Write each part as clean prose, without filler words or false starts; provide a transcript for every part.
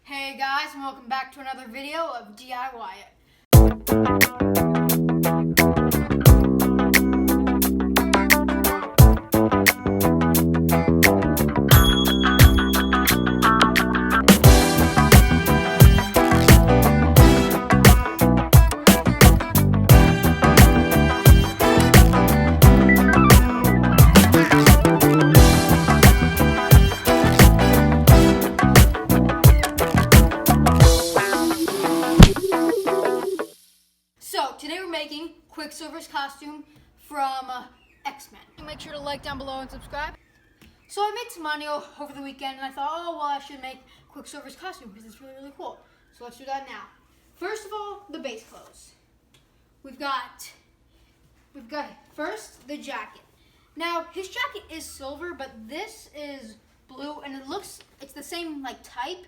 Hey guys, and welcome back to another video of D-I-Wyatt. So, today we're making Quicksilver's costume from X-Men. Make sure to like down below and subscribe. So I made some money over the weekend and I thought, oh, well, I should make Quicksilver's costume because it's really, really cool. So let's do that now. First of all, the base clothes. We've got first the jacket. Now, his jacket is silver, but this is blue and it's the same like type,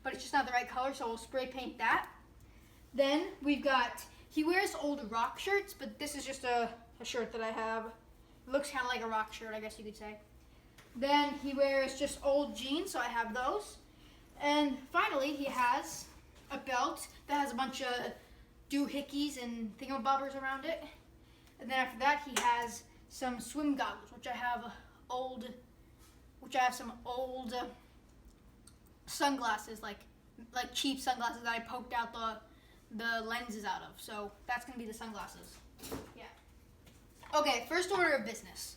but it's just not the right color, so we'll spray paint that. Then he wears old rock shirts, but this is just a shirt that I have. It looks kind of like a rock shirt, I guess you could say. Then he wears just old jeans, so I have those. And finally, he has a belt that has a bunch of doohickeys and thingamabobbers around it. And then after that, he has some swim goggles, which I have some old sunglasses, like cheap sunglasses that I poked out the lenses out of. So that's gonna be the sunglasses. Yeah. Okay, first order of business.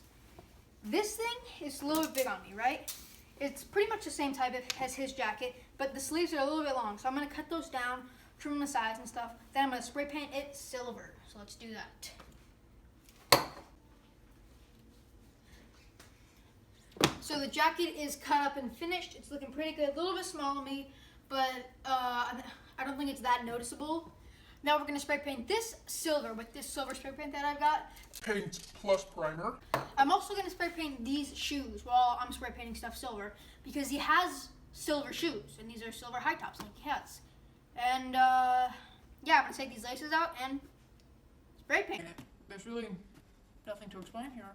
This thing is a little bit big on me, right? It's pretty much the same type as his jacket, but the sleeves are a little bit long. So I'm gonna cut those down, trim the sides and stuff. Then I'm gonna spray paint it silver. So let's do that. So the jacket is cut up and finished. It's looking pretty good. A little bit small on me, but I don't think it's that noticeable. Now we're going to spray paint this silver with this silver spray paint that I've got. Paint plus primer. I'm also going to spray paint these shoes while I'm spray painting stuff silver because he has silver shoes and these are silver high tops like he has. And yeah, I'm going to take these laces out and spray paint it. There's really nothing to explain here.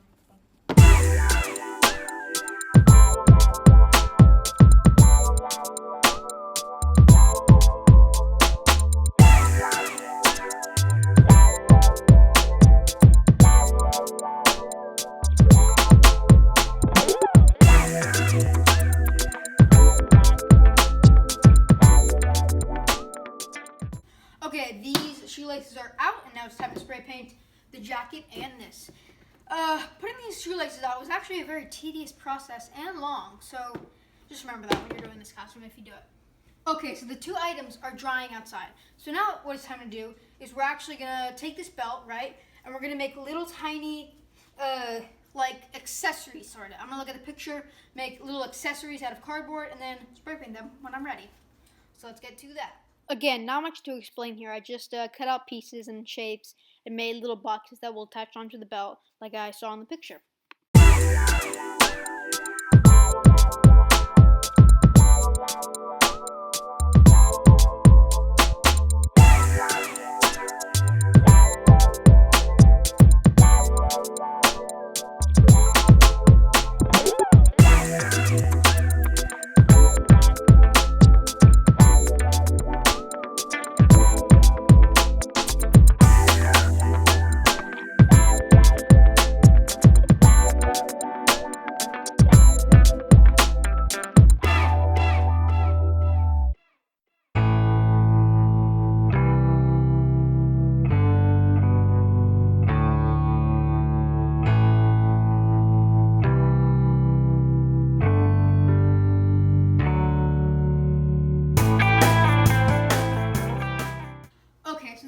Okay, these shoelaces are out, and now it's time to spray paint the jacket and this. Putting these shoelaces out was actually a very tedious process and long, so just remember that when you're doing this costume if you do it. Okay, so the two items are drying outside. So now what it's time to do is we're actually gonna take this belt, right, and we're gonna make little tiny, like accessories, sort of. I'm gonna look at the picture, make little accessories out of cardboard, and then spray paint them when I'm ready. So let's get to that. Again, not much to explain here. I just cut out pieces and shapes and made little boxes that will attach onto the belt like I saw in the picture.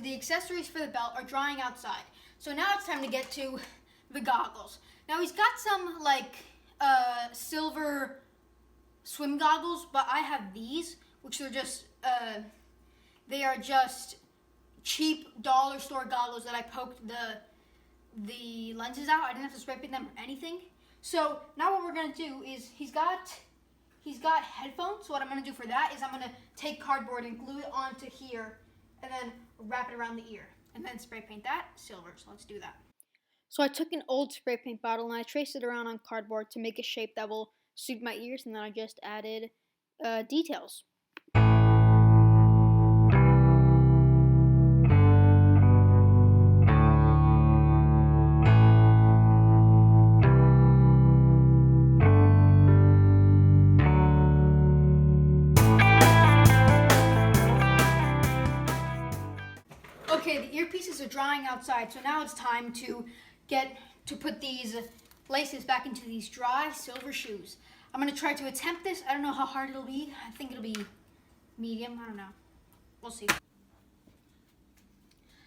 The accessories for the belt are drying outside. So now it's time to get to the goggles. Now he's got some like silver swim goggles, but I have these, which are just they are just cheap dollar store goggles that I poked the lenses out. I didn't have to spray paint them or anything. So now what we're gonna do is he's got headphones. So what I'm gonna do for that is I'm gonna take cardboard and glue it onto here and then wrap it around the ear and then spray paint that silver. So let's do that. So I took an old spray paint bottle and I traced it around on cardboard to make a shape that will suit my ears, and then I just added details. Okay, the earpieces are drying outside, so now it's time to put these laces back into these dry silver shoes. I'm gonna try to attempt this. I don't know how hard it'll be. I think it'll be medium. I don't know. We'll see.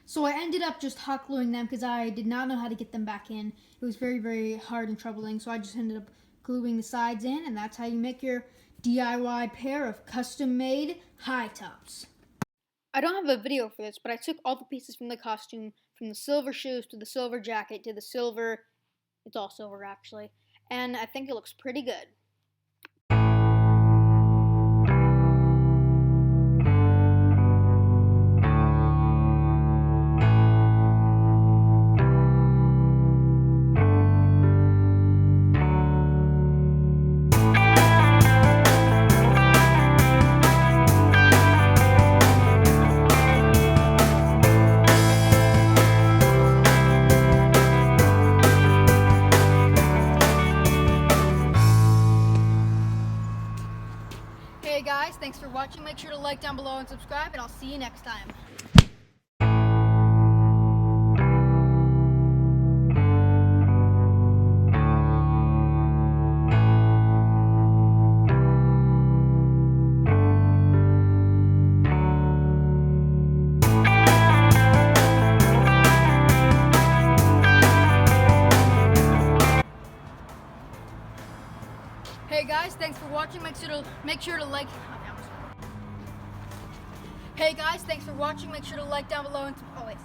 So I ended up just hot gluing them because I did not know how to get them back in. It was very, very hard and troubling, so I just ended up gluing the sides in, and that's how you make your DIY pair of custom-made high tops. I don't have a video for this, but I took all the pieces from the costume, from the silver shoes to the silver jacket to the silver, it's all silver actually, and I think it looks pretty good. Hey guys, thanks for watching. Make sure to like down below and subscribe, and I'll see you next time. Hey guys, thanks for watching. Make sure to like. Hey guys, thanks for watching. Make sure to like down below and oh wait.